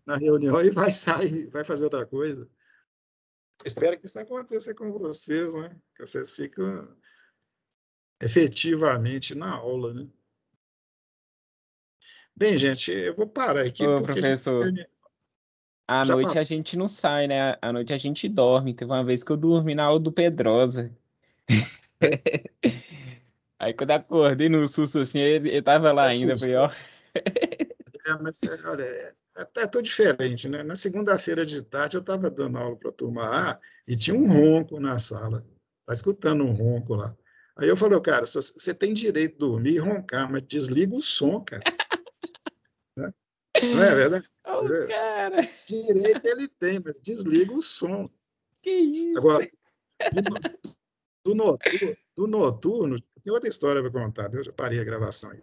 na reunião e vai sair, vai fazer outra coisa. Espero que isso aconteça com vocês, né? Que vocês ficam efetivamente na aula, né? Bem, gente, eu vou parar aqui Ô, porque a gente professor, à já noite passou. a gente não sai, né? À noite a gente dorme. Teve uma vez que eu dormi na aula do Pedrosa. Aí quando eu acordei no susto assim, ele tava Você lá ainda. Eu falei, ó. assustou. Mas, olha, até tô diferente, né? Na segunda-feira de tarde eu estava dando aula para a turma A e tinha um ronco na sala. Tá escutando um ronco lá. Aí eu falei, cara, você tem direito de dormir e roncar, mas desliga o som, cara. Né? Não é verdade? Ô, cara, Direito ele tem, mas desliga o som. que isso? Agora, do, do noturno, tem outra história para contar. Eu já parei a gravação aí.